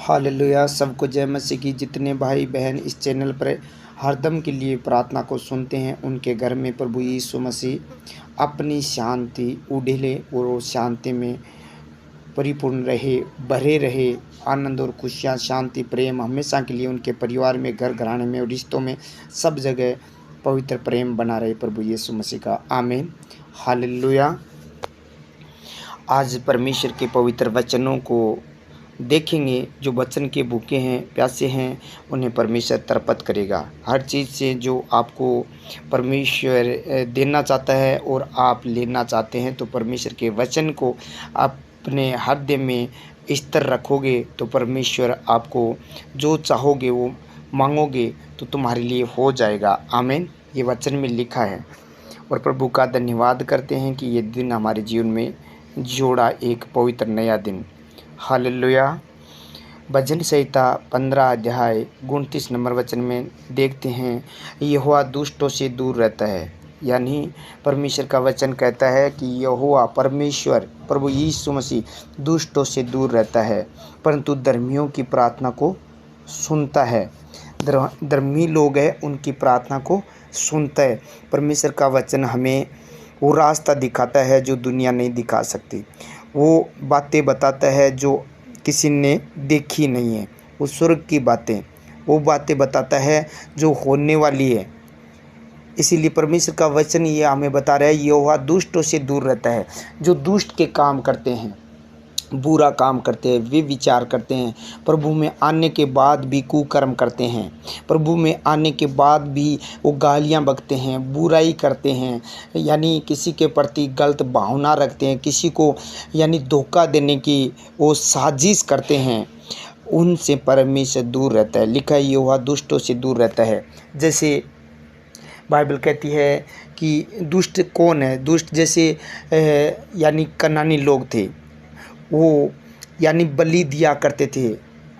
Hallelujah. सबको जय मसीह की। जितने भाई बहन इस चैनल पर हरदम के लिए प्रार्थना को सुनते हैं, उनके घर में प्रभु यीशु मसीह अपनी शांति उड़ेले और वो शांति में परिपूर्ण रहे, भरे रहे। आनंद और खुशियाँ, शांति, प्रेम हमेशा के लिए उनके परिवार में, घर घराने में और रिश्तों में सब जगह पवित्र प्रेम बना रहे, प्रभु यीशु मसीह का आमीन। हालेलुया। आज परमेश्वर के पवित्र वचनों को देखेंगे। जो वचन के भूखे हैं, प्यासे हैं, उन्हें परमेश्वर तरपत करेगा। हर चीज़ से जो आपको परमेश्वर देना चाहता है और आप लेना चाहते हैं, तो परमेश्वर के वचन को अपने हृदय में स्थिर रखोगे तो परमेश्वर आपको जो चाहोगे वो मांगोगे तो तुम्हारे लिए हो जाएगा। आमीन। ये वचन में लिखा है और प्रभु का धन्यवाद करते हैं कि ये दिन हमारे जीवन में जोड़ा, एक पवित्र नया दिन। हालेलुया। भजन संहिता 15 अध्याय 29 नंबर वचन में देखते हैं, यहोवा दुष्टों से दूर रहता है। यानी परमेश्वर का वचन कहता है कि यहोवा परमेश्वर प्रभु यीशु मसीह दुष्टों से दूर रहता है, परंतु धर्मियों की प्रार्थना को सुनता है। धर्मी लोग हैं, उनकी प्रार्थना को सुनता है। परमेश्वर का वचन हमें वो रास्ता दिखाता है जो दुनिया नहीं दिखा सकती। वो बातें बताता है जो किसी ने देखी नहीं है। वो स्वर्ग की बातें, वो बातें बताता है जो होने वाली है। इसीलिए परमेश्वर का वचन ये हमें बता रहा है, यहोवा दुष्टों से दूर रहता है। जो दुष्ट के काम करते हैं, बुरा काम करते हैं, वे विचार करते हैं, प्रभु में आने के बाद भी कुकर्म करते हैं, प्रभु में आने के बाद भी वो गालियाँ बकते हैं, बुराई करते हैं, यानी किसी के प्रति गलत भावना रखते हैं, किसी को यानी धोखा देने की वो साजिश करते हैं, उनसे परमेश्वर दूर रहता है। लिखा है यहोवा दुष्टों से दूर रहता है। जैसे बाइबल कहती है कि दुष्ट कौन है। दुष्ट जैसे यानी कनानी लोग थे, वो यानी बलि दिया करते थे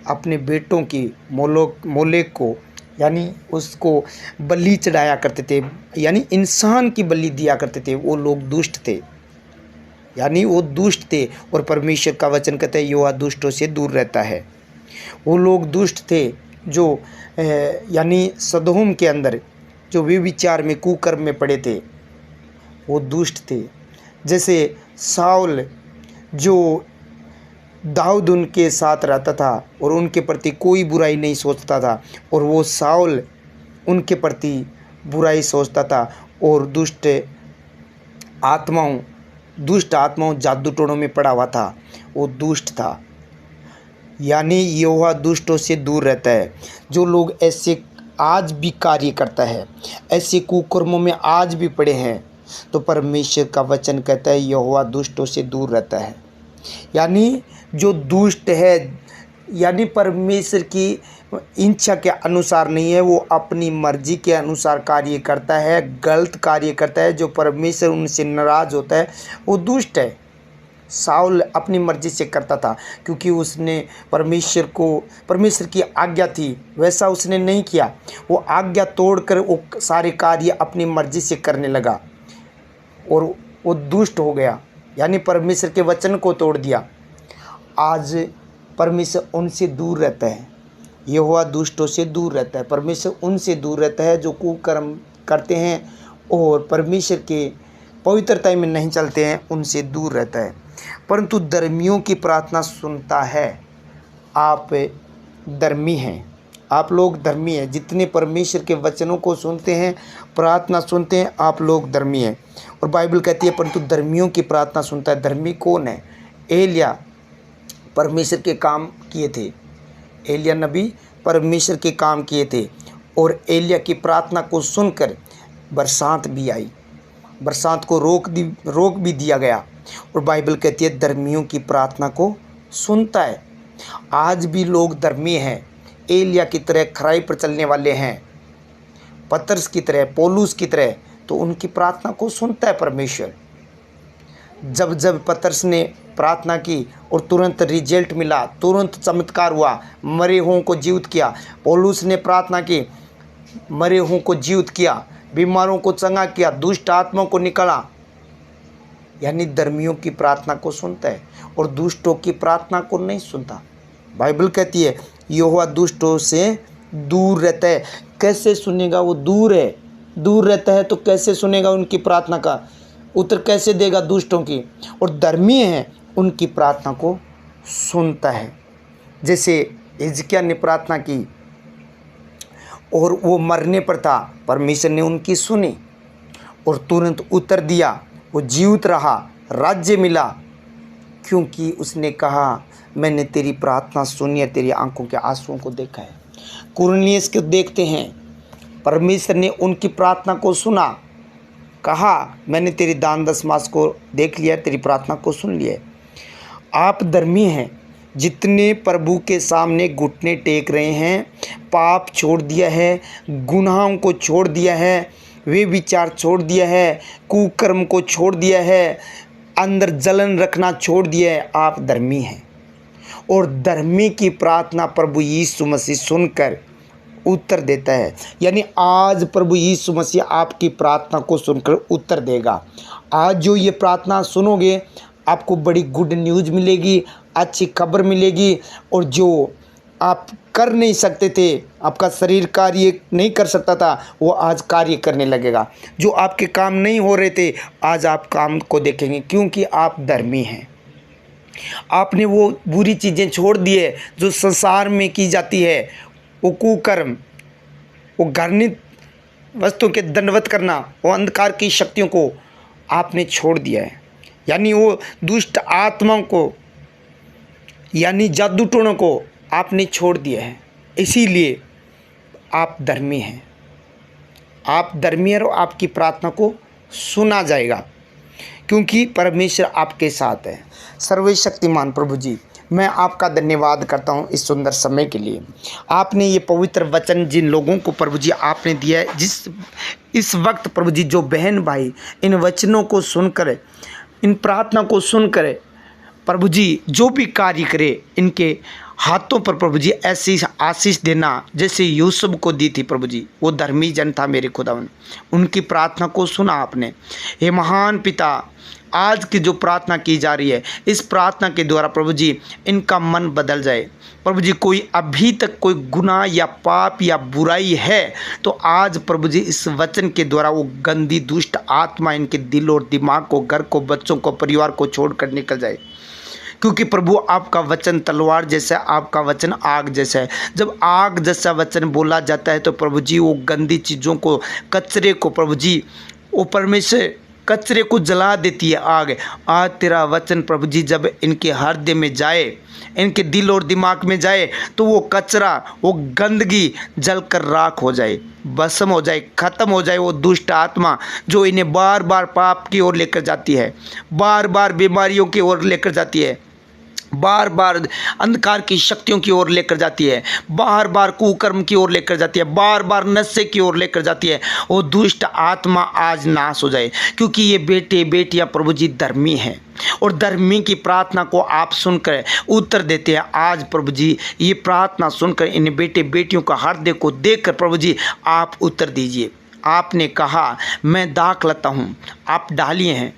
अपने बेटों की मोलेक को, यानी उसको बलि चढ़ाया करते थे, यानी इंसान की बलि दिया करते थे। वो लोग दुष्ट थे, यानी वो दुष्ट थे। और परमेश्वर का वचन कहता है यहोवा दुष्टों से दूर रहता है। वो लोग दुष्ट थे जो यानी सदोम के अंदर जो व्यभिचार में, कुकर्म में पड़े थे, वो दुष्ट थे। जैसे साउल जो दाऊद उनके साथ रहता था और उनके प्रति कोई बुराई नहीं सोचता था, और वो साउल उनके प्रति बुराई सोचता था और दुष्ट आत्माओं जादू टोनों में पड़ा हुआ था, वो दुष्ट था। यानी यहोवा दुष्टों से दूर रहता है। जो लोग ऐसे आज भी कार्य करता है, ऐसे कुकर्मों में आज भी पड़े हैं, तो परमेश्वर का वचन कहता है यहोवा दुष्टों से दूर रहता है। यानी जो दुष्ट है, यानी परमेश्वर की इच्छा के अनुसार नहीं है, वो अपनी मर्जी के अनुसार कार्य करता है, गलत कार्य करता है। जो परमेश्वर उनसे नाराज़ होता है वो दुष्ट है। साउल अपनी मर्जी से करता था क्योंकि उसने परमेश्वर की आज्ञा थी, वैसा उसने नहीं किया। वो आज्ञा तोड़कर वो सारे कार्य अपनी मर्जी से करने लगा और वो दुष्ट हो गया, यानी परमेश्वर के वचन को तोड़ दिया। आज परमेश्वर उनसे दूर रहता है। यहोवा दुष्टों से दूर रहता है। परमेश्वर उनसे दूर रहता है जो कुकर्म करते हैं और परमेश्वर के पवित्रता में नहीं चलते हैं, उनसे दूर रहता है। परंतु धर्मियों की प्रार्थना सुनता है। आप धर्मी हैं, आप लोग धर्मी हैं। जितने परमेश्वर के वचनों को सुनते हैं, प्रार्थना सुनते हैं, आप लोग धर्मी हैं। और बाइबल कहती है परंतु धर्मियों की प्रार्थना सुनता है। धर्मी कौन है? एलिया परमेश्वर के काम किए थे। एलिया नबी परमेश्वर के काम किए थे और एलिया की प्रार्थना को सुनकर बरसात भी आई, बरसात को रोक भी दिया गया। और बाइबल कहती है धर्मियों की प्रार्थना को सुनता है। आज भी लोग धर्मी हैं, एलिया की तरह खराई पर चलने वाले हैं, पतरस की तरह, पौलुस की तरह, तो उनकी प्रार्थना को सुनता है परमेश्वर। जब पतरस ने प्रार्थना की और तुरंत रिजल्ट मिला, तुरंत चमत्कार हुआ, मरे हुओं को जीवित किया। पौलुस ने प्रार्थना की, मरे हुओं को जीवित किया, बीमारों को चंगा किया, दुष्ट आत्माओं को निकाला। यानी धर्मियों की प्रार्थना को सुनता है और दुष्टों की प्रार्थना को नहीं सुनता। बाइबल कहती है यहोवा दुष्टों से दूर रहता है। कैसे सुनेगा? वो दूर है, दूर रहता है तो कैसे सुनेगा? उनकी प्रार्थना का उत्तर कैसे देगा दुष्टों की? और धर्मी है उनकी प्रार्थना को सुनता है। जैसे हिजकिय्याह ने प्रार्थना की और वो मरने पर था, परमेश्वर ने उनकी सुनी और तुरंत उत्तर दिया। वो जीवित रहा, राज्य मिला, क्योंकि उसने कहा मैंने तेरी प्रार्थना सुनी है, तेरी आंखों के आंसुओं को देखा है। कुरनेलियुस को देखते हैं, परमेश्वर ने उनकी प्रार्थना को सुना, कहा मैंने तेरी दान दशमास को देख लिया, तेरी प्रार्थना को सुन लिया। आप धर्मी हैं, जितने प्रभु के सामने घुटने टेक रहे हैं, पाप छोड़ दिया है, गुनाहों को छोड़ दिया है, वे विचार छोड़ दिया है, कुकर्म को छोड़ दिया है, अंदर जलन रखना छोड़ दिया है, आप धर्मी हैं। और धर्मी की प्रार्थना प्रभु यीशु मसीह सुनकर उत्तर देता है। यानी आज प्रभु यीशु मसीह आपकी प्रार्थना को सुनकर उत्तर देगा। आज जो ये प्रार्थना सुनोगे आपको बड़ी गुड न्यूज़ मिलेगी, अच्छी खबर मिलेगी। और जो आप कर नहीं सकते थे, आपका शरीर कार्य नहीं कर सकता था, वो आज कार्य करने लगेगा। जो आपके काम नहीं हो रहे थे, आज आप काम को देखेंगे, क्योंकि आप धर्मी हैं। आपने वो बुरी चीज़ें छोड़ दी है जो संसार में की जाती है, वो कुकर्म, वो घृणित वस्तुओं के दंडवत करना, वो अंधकार की शक्तियों को आपने छोड़ दिया है। यानी वो दुष्ट आत्माओं को, यानी जादू टोनों को आपने छोड़ दिया है। इसीलिए आप धर्मी हैं। आप धर्मी हैं और आपकी प्रार्थना को सुना जाएगा, क्योंकि परमेश्वर आपके साथ है। सर्वशक्तिमान प्रभु जी, मैं आपका धन्यवाद करता हूँ इस सुंदर समय के लिए। आपने ये पवित्र वचन जिन लोगों को प्रभु जी आपने दिया है, इस वक्त प्रभु जी जो बहन भाई इन वचनों को सुनकर, इन प्रार्थना को सुनकर प्रभु जी जो भी कार्य करे, इनके हाथों पर प्रभु जी ऐसी आशीष देना जैसे यूसुफ को दी थी प्रभु जी। वो धर्मी जन था मेरे खुदावन, उनकी प्रार्थना को सुना आपने। हे महान पिता, आज की जो प्रार्थना की जा रही है, इस प्रार्थना के द्वारा प्रभु जी इनका मन बदल जाए। प्रभु जी कोई अभी तक कोई गुनाह या पाप या बुराई है तो आज प्रभु जी इस वचन के द्वारा वो गंदी दुष्ट आत्मा इनके दिल और दिमाग को, घर को, बच्चों को, परिवार को छोड़कर निकल जाए। क्योंकि प्रभु आपका वचन तलवार जैसा, आपका वचन आग जैसा है। जब आग जैसा वचन बोला जाता है तो प्रभु जी वो गंदी चीज़ों को, कचरे को प्रभु जी, वो परमेश्वर कचरे को जला देती है आग। आज तेरा वचन प्रभु जी जब इनके हृदय में जाए, इनके दिल और दिमाग में जाए, तो वो कचरा, वो गंदगी जलकर राख हो जाए, भस्म हो जाए, ख़त्म हो जाए। वो दुष्ट आत्मा जो इन्हें बार बार पाप की ओर लेकर जाती है, बार बार बीमारियों की ओर लेकर जाती है, बार बार अंधकार की शक्तियों की ओर लेकर जाती है, बार बार कुकर्म की ओर लेकर जाती है, बार बार नशे की ओर लेकर जाती है, वो दुष्ट आत्मा आज नाश हो जाए। क्योंकि ये बेटे बेटियां प्रभु जी धर्मी हैं और धर्मी की प्रार्थना को आप सुनकर उत्तर देते हैं। आज प्रभु जी ये प्रार्थना सुनकर इन बेटे बेटियों का हृदय को देखकर प्रभु जी आप उत्तर दीजिए। आपने कहा मैं दाख लाता हूँ, आप डालिए हैं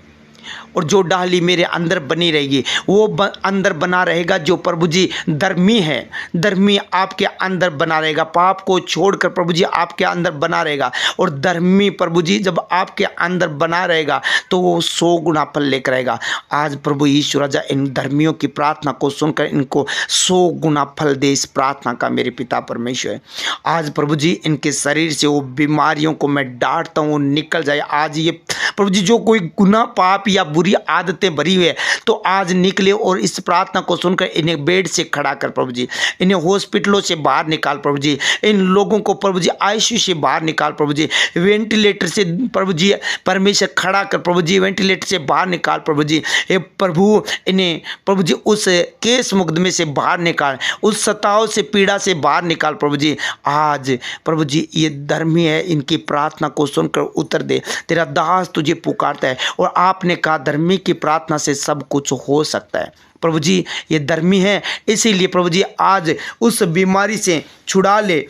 और जो डाली मेरे अंदर बनी रहेगी वो अंदर बना रहेगा। जो प्रभु जी धर्मी है, धर्मी आपके अंदर बना रहेगा, पाप को छोड़कर प्रभु जी आपके अंदर बना रहेगा। और धर्मी प्रभु जी जब आपके अंदर बना रहेगा तो वो 100 गुना फल लेकर आएगा। आज प्रभु यीशु राजा इन धर्मियों की प्रार्थना को सुनकर इनको 100 गुना फल दे। इस प्रार्थना का मेरे पिता परमेश्वर है। आज प्रभु जी इनके शरीर से वो बीमारियों को मैं डांटता हूँ, निकल जाए। आज ये प्रभु जी जो कोई गुनाह, पाप या बुरी आदतें भरी हुई है तो आज निकले और इस प्रार्थना को सुनकर इन्हें बेड से खड़ा कर प्रभु जी, इन्हें हॉस्पिटलों से बाहर निकाल प्रभु जी, इन लोगों को प्रभु जी आईसीयू से बाहर निकाल प्रभु जी, वेंटिलेटर से प्रभु जी परमेश्वर खड़ा कर प्रभु जी, वेंटिलेटर से बाहर निकाल प्रभु जी। हे प्रभु इन्हें प्रभु जी उस केस मुकदमे से बाहर निकाल, उस सताव से, पीड़ा से बाहर निकाल प्रभु जी। आज प्रभु जी ये धर्मी है, इनकी प्रार्थना को सुनकर उत्तर दे। तेरा दास तुझे पुकारता है और आपने कहा धर्मी की प्रार्थना से सब कुछ हो सकता है। प्रभु जी ये धर्मी है, इसीलिए प्रभु जी आज उस बीमारी से छुड़ा ले।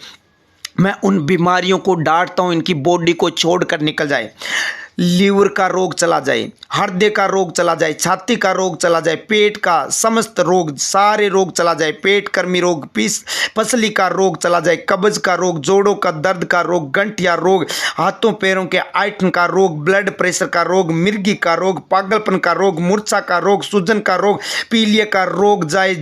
मैं उन बीमारियों को डांटता हूँ, इनकी बॉडी को छोड़कर निकल जाए। लीवर का रोग चला जाए, हृदय का रोग चला जाए, छाती का रोग चला जाए, पेट का समस्त रोग, सारे रोग चला जाए, पेट कर्मी रोग, पसली का रोग चला जाए, कब्ज का रोग, जोड़ों का दर्द का रोग, गंठिया रोग, हाथों पैरों के आयटन का रोग, ब्लड प्रेशर का रोग, मिर्गी का रोग, पागलपन का रोग, मूर्छा का रोग, सूजन का रोग, पीलिया का रोग जाए,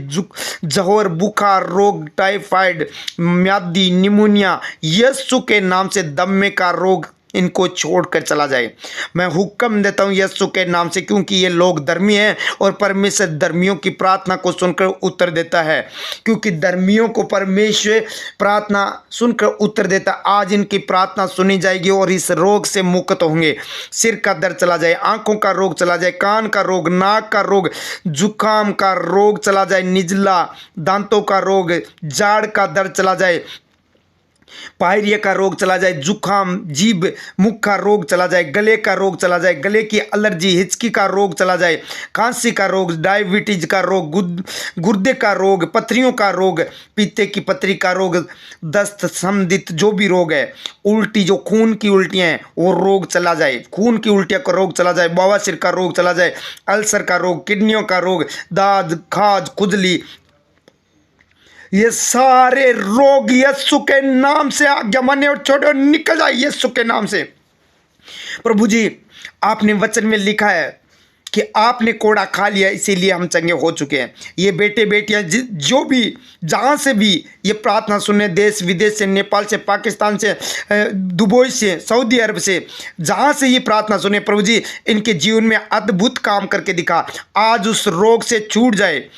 जहर, बुखार रोग, टाइफाइड, म्यादी, निमोनिया, यीशु के नाम से दम्मे का रोग इनको छोड़कर चला जाए। मैं हुक्म देता हूँ यीशु के नाम से, क्योंकि ये लोग धर्मी हैं और परमेश्वर धर्मियों की प्रार्थना को सुनकर उत्तर देता है, क्योंकि धर्मियों को परमेश्वर प्रार्थना सुनकर उत्तर देता। आज इनकी प्रार्थना सुनी जाएगी और इस रोग से मुक्त होंगे। सिर का दर्द चला जाए, आंखों का रोग चला जाए, कान का रोग, नाक का रोग, जुकाम का रोग चला जाए, निजला, दांतों का रोग, जाड़ का दर्द चला जाए, पायरिया का रोग चला जाए, जुखाम, जीभ, मुख का रोग चला जाए, गले का रोग चला जाए, गले की एलर्जी, हिचकी का रोग चला जाए, खांसी का रोग, डायबिटीज का रोग, गुर्दे का रोग, पथरियों का रोग, पीते की पथरी का रोग, दस्त संबंधित जो भी रोग है, उल्टी, जो खून की उल्टियां हैं वो रोग चला जाए, खून की उल्टियां का रोग चला जाए, बवासीर का रोग चला जाए, अल्सर का रोग, किडनियों का रोग, दाद, खाज, खुजली, ये सारे रोग यीशु के नाम से आज्ञा माने और छोड़ो, निकल जाए यीशु के नाम से। प्रभु जी, आपने वचन में लिखा है कि आपने कोड़ा खा लिया इसीलिए हम चंगे हो चुके हैं। ये बेटे बेटियां जो भी जहाँ से भी ये प्रार्थना सुने, देश विदेश से, नेपाल से, पाकिस्तान से, दुबई से, सऊदी अरब से, जहाँ से ये प्रार्थना सुने, प्रभु जी इनके जीवन में अद्भुत काम करके दिखा। आज उस रोग से छूट जाए,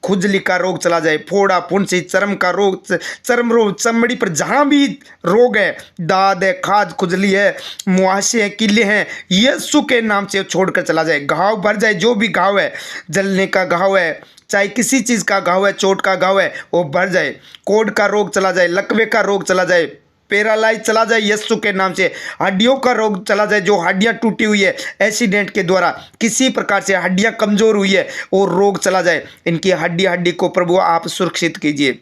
खुजली का रोग चला जाए, फोड़ा, फुंसी, चर्म का रोग, चर्म रोग, चमड़ी पर जहाँ भी रोग है, दाद है, खाज, खुजली है, मुहासे हैं, किले हैं, यीशु के नाम से छोड़कर चला जाए। घाव भर जाए, जो भी घाव है, जलने का घाव है, चाहे किसी चीज़ का घाव है, चोट का घाव है, वो भर जाए। कोढ़ का रोग चला जाए, लकवे का रोग चला जाए, पैरालाइज चला जाए यीशु के नाम से। हड्डियों का रोग चला जाए, जो हड्डियां टूटी हुई है एक्सीडेंट के द्वारा, किसी प्रकार से हड्डियां कमजोर हुई है, वो रोग चला जाए। इनकी हड्डी को प्रभु आप सुरक्षित कीजिए।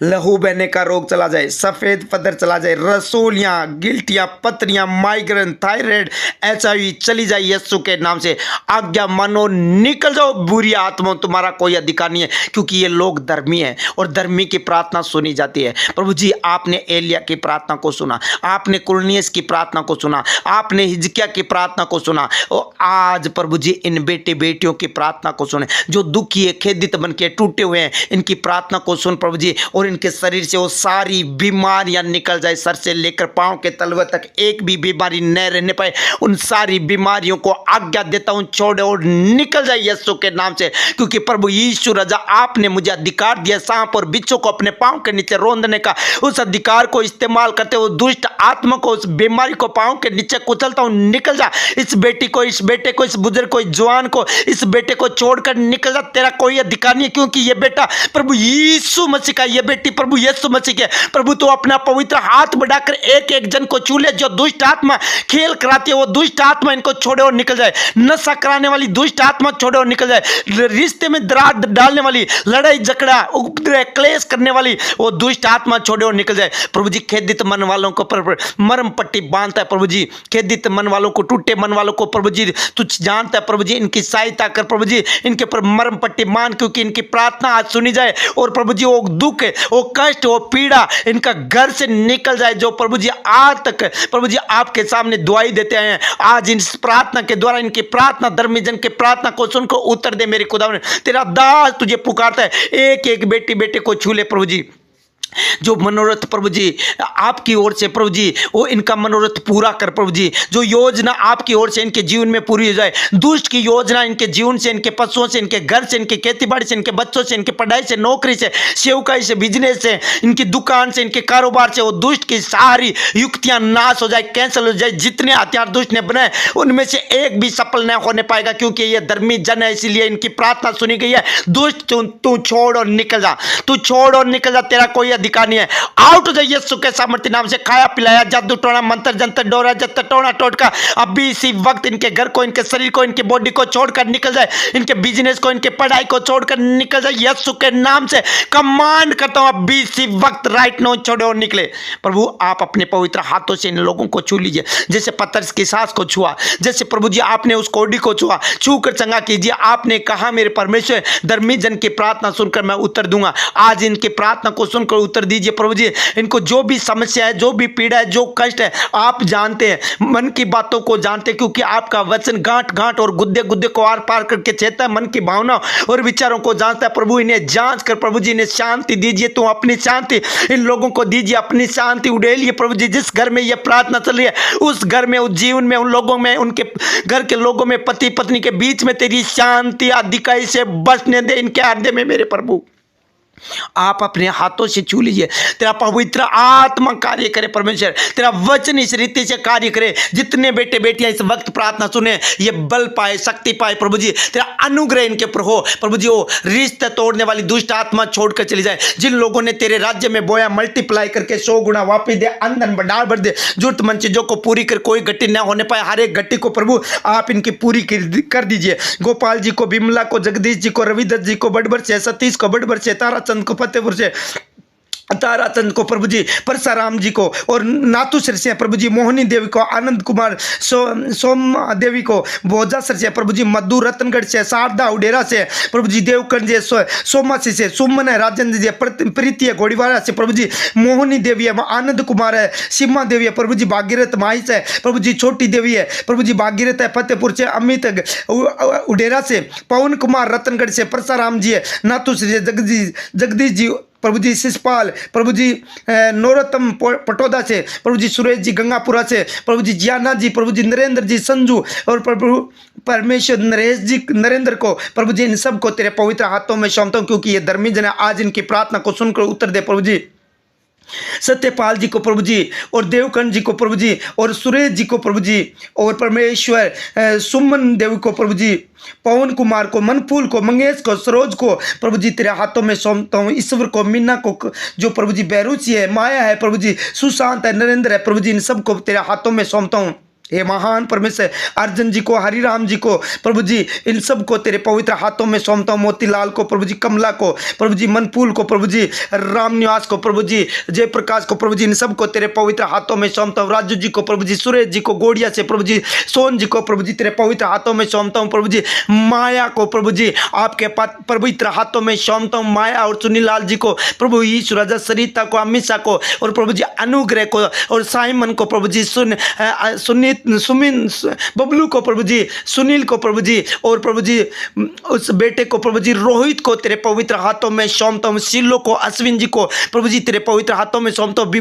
लहू बहने का रोग चला जाए, सफ़ेद पदर चला जाए, रसोलियाँ, गिल्टियाँ, पथरियाँ, माइग्रेन, थायराइड, HIV चली जाए यीशु के नाम से। आज्ञा मानो, निकल जाओ बुरी आत्माओं, तुम्हारा कोई अधिकार नहीं है, क्योंकि ये लोग धर्मी हैं और धर्मी की प्रार्थना सुनी जाती है। प्रभु जी, आपने एलिया की प्रार्थना को सुना, आपने कुरनियस की प्रार्थना को सुना, आपने हिजकिया की प्रार्थना को सुना, और आज प्रभु जी इन बेटे बेटियों की प्रार्थना को सुने, जो दुखी है, खेदित बन के टूटे हुए हैं, इनकी प्रार्थना को सुन प्रभु जी, और इनके शरीर से वो सारी बीमारियां निकल जाए। सर से लेकर पांव के तलवे तक एक भी बीमारी न रहने पाए। उन सारी बीमारियों को आज्ञा देता हूं, छोड़े और निकल जाए यीशु के नाम से, क्योंकि प्रभु यीशु राजा, आपने मुझे अधिकार दिया सांप और बिच्छू को अपने पांव के नीचे रोंदने का। उस अधिकार को इस्तेमाल करते हुए दुष्ट आत्मा को, उस बीमारी को पांव के नीचे कुचलता हूं, निकल जा। इस बेटी को, इस बेटे को, इस बुजुर्ग को, इस जवान को, इस बेटे को छोड़कर निकल जा। तेरा कोई अधिकार नहीं है, क्योंकि ये बेटा प्रभु यीशु मसीह का, ये बेटी प्रभु यीशु मसीह के। प्रभु तो अपना पवित्र हाथ बढ़ाकर एक एक जन को छू ले। जो दुष्ट आत्मा खेल कराती है, वो दुष्ट आत्मा इनको छोड़े और निकल जाए। नशा कराने वाली दुष्ट आत्मा छोड़े और निकल जाए। रिश्ते में दरार डालने वाली, लड़ाई झगड़ा, उपद्रव, क्लेश करने वाली वो दुष्ट आत्मा छोड़े और निकल जाए। प्रभु जी, खेदित मन वालों को मरम पट्टी बांधता है प्रभु जी, खेदित मन वालों को, टूटे मन वालों को प्रभु जी तुझ जानता है प्रभु जी। इनकी सहायता कर प्रभु जी, इनके पर मरम पट्टी मान, क्योंकि इनकी प्रार्थना आज सुनी जाए और प्रभु जी वो दुख, वो कष्ट, वो पीड़ा इनका घर से निकल जाए। जो प्रभु जी आज तक प्रभु जी आपके सामने दुआई देते हैं, आज इस प्रार्थना के द्वारा, इनकी प्रार्थना, धर्मी जन की प्रार्थना को सुनकर उत्तर दे मेरे खुदावन। तेरा दास तुझे पुकारता है, एक एक बेटी बेटे को छू ले प्रभु जी। जो मनोरथ प्रभु जी आपकी ओर से प्रभु जी, वो इनका मनोरथ पूरा कर प्रभु जी। जो योजना आपकी ओर से इनके जीवन में पूरी हो जाए, दुष्ट की योजना इनके जीवन से, इनके पशुओं से, इनके घर से, इनके खेती बाड़ी से, इनके बच्चों से, इनके पढ़ाई से, नौकरी से, सेवकाई से, बिजनेस से, इनकी दुकान से, इनके कारोबार से, वो दुष्ट की सारी युक्तियां नाश हो जाए, कैंसिल हो जाए। जितने हथियार दुष्ट ने बनाए उनमें से एक भी सफल न होने पाएगा, क्योंकि ये धर्मी जन है, इसीलिए इनकी प्रार्थना सुनी गई है। दुष्ट तू छोड़ और निकल जा, तू छोड़ और निकल जा। तेरा कोई अधिकार नहीं है। आउट हो जाइए यीशु के सामर्थ्य नाम से। खाया पिलाया, जादू टोना, मंत्र जंतर, डोरा जत्तर, टोना टोटका अभी इसी वक्त इनके घर को, इनके शरीर को, इनके बॉडी को छोड़कर निकल जाए, इनके बिजनेस को, इनके पढ़ाई को छोड़कर निकल जाए। यीशु के नाम से कमांड करता हूं, अभी इसी वक्त राइट नो छोड़े और निकले। प्रभु आप अपने पवित्र हाथों से इन लोगों को छू लीजिए, जैसे पतरस की सास को छुआ, जैसे प्रभु जी आपने उस कोढ़ी को छुआ, छू कर चंगा कीजिए। आपने कहा मेरे परमेश्वर धर्मी जन की प्रार्थना सुनकर मैं उत्तर दूंगा। आज इनकी प्रार्थना को सुनकर उत्तर दीजिए प्रभु जी। इनको जो भी समस्या है, जो भी पीड़ा है, जो कष्ट है, आप जानते हैं, मन की बातों को जानते हैं, क्योंकि आपका वचन गांठ गांठ और गुद्दे गुद्दे को आर पार करके छेदता है, मन की भावना और विचारों को जानता है। प्रभु इन्हें जांच कर प्रभु जी इन्हें शांति दीजिए। तो अपनी शांति इन लोगों को दीजिए, अपनी शांति उड़ेलिए प्रभु जी। जिस घर में यह प्रार्थना चल रही है उस घर में, उस जीवन में, उन लोगों में, उनके घर के लोगों में, पति पत्नी के बीच में तेरी शांति अधिकाई से बसने दे इनके हृदय में मेरे प्रभु। आप अपने हाथों से छू लीजिए। तेरा पवित्र आत्मा कार्य करे परमेश्वर, तेरा वचन इस रीति से कार्य करे। जितने बेटे बेटियां इस वक्त प्रार्थना सुने ये बल पाए, शक्ति पाए प्रभु जी। तेरा अनुग्रह इनके पर हो प्रभु जी। वो रिश्ते तोड़ने वाली दुष्ट आत्मा छोड़कर चली जाए। जिन लोगों ने तेरे राज्य में बोया मल्टीप्लाई करके 100 गुना वापिस दे, अंधन बढ़ा बढ़ दे, जरूरतमंद चीजों को पूरी कर, कोई गट्टी न होने पाए। हर एक गट्टी को प्रभु आप इनकी पूरी कर दीजिए। गोपाल जी को, बिमला को, जगदीश जी को, रविदत्त जी को बड़बर से, सतीश को बड़बर से, ताराचंद को फतेहपुर से, ताराचंद को प्रभु जी, परसाराम जी को और नाथुसर से प्रभु जी, मोहनी देवी को, आनंद कुमार सोम देवी को, भोजासर से प्रभु जी, मधु रतनगढ़ से, शारदा उडेरा से प्रभु जी, देवकंड जी सोमासी से, सुमन है, राजेंद्र जी, प्रीति है घोड़ीवाड़ा से प्रभु जी, मोहनी देवी है, आनंद कुमार है, सीमा देवी है प्रभु जी, भागीरथ माई से प्रभु जी, छोटी देवी है प्रभु जी, भागीरथ है फतेहपुर से, अमित उडेरा से, पवन कुमार रतनगढ़ से, परसाराम जी है, नाथुसर से, जगदीश जी प्रभु जी, शिषपाल प्रभु जी, नरोत्तम पटोदा से प्रभु जी, सुरेश जी गंगापुरा से प्रभु जी, जियाना जी प्रभु जी, नरेंद्र जी, संजू और प्रभु परमेश्वर नरेश जी, नरेंद्र को प्रभु जी, इन सब को तेरे पवित्र हाथों में सौंपता हूं, क्योंकि ये धर्मी जन है। आज इनकी प्रार्थना को सुनकर उत्तर दे प्रभु जी। सत्यपाल जी को प्रभु जी, और देवकंड जी को प्रभु जी, और सुरेश जी को प्रभु जी, और परमेश्वर सुमन देवी को प्रभु जी, पवन कुमार को, मनफूल को, मंगेश को, सरोज को प्रभु जी तेरे हाथों में सौंपता हूँ। ईश्वर को, मीना को, जो प्रभु जी बहरूची है, माया है प्रभु जी, सुशांत है, नरेंद्र है प्रभु जी, इन सब को तेरे हाथों में सौंपता हूँ। हे महान परमेश्वर, अर्जुन जी को, हरिराम जी को प्रभु जी, इन सब को तेरे पवित्र हाथों में सौंपता हूँ। मोतीलाल को प्रभु जी, कमला को प्रभु जी, मनफूल को प्रभु जी, राम निवास को प्रभु जी, जयप्रकाश को प्रभु जी, इन सब को तेरे पवित्र हाथों में सौंपता हूँ। राजू जी को प्रभु जी, सुरेश जी को, गोड़िया से प्रभु जी, सोन जी को प्रभु जी, तेरे पवित्र हाथों में सौंपता हूँ प्रभु जी। माया को प्रभु जी, आपके पवित्र हाथों में सौंपता हूँ। माया और सुनीलाल जी को प्रभु, ईश्वर राजा, सरिता को, अमिषा को और प्रभु जी, अनुग्रह को और साइमन को प्रभु जी, सुनीत, सुमिन, बबलू को प्रभु जी, सुनील को प्रभु जी, और प्रभु जी उस बेटे को प्रभु जी, रोहित को तेरे पवित्र हाथों में सौंपता हूँ। शिलो को, अश्विन जी को प्रभु जी, तेरे पवित्र हाथों में सौंपता हूँ।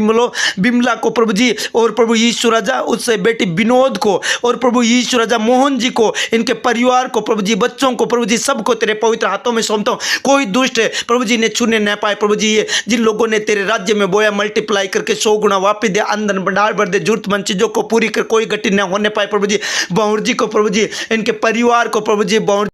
बिमला को प्रभु जी, और प्रभु ईश्वर राजा उस बेटी विनोद को, और प्रभु ईश्वर राजा मोहन जी को, इनके परिवार को प्रभु जी, बच्चों को प्रभु जी, सबको तेरे पवित्र हाथों में सौंपता हूँ। कोई दुष्ट प्रभु जी ने छूने न पाए प्रभु जी। ये जिन लोगों ने तेरे राज्य में बोया मल्टीप्लाई करके 100 गुना वापिस दे, अंधन भंडार भर दे, जरूरतमंद चीजों को पूरी कर, कोई गति न होने पाए प्रभु जी। बौर जी को प्रभु जी, इनके परिवार को प्रभु जी, बौर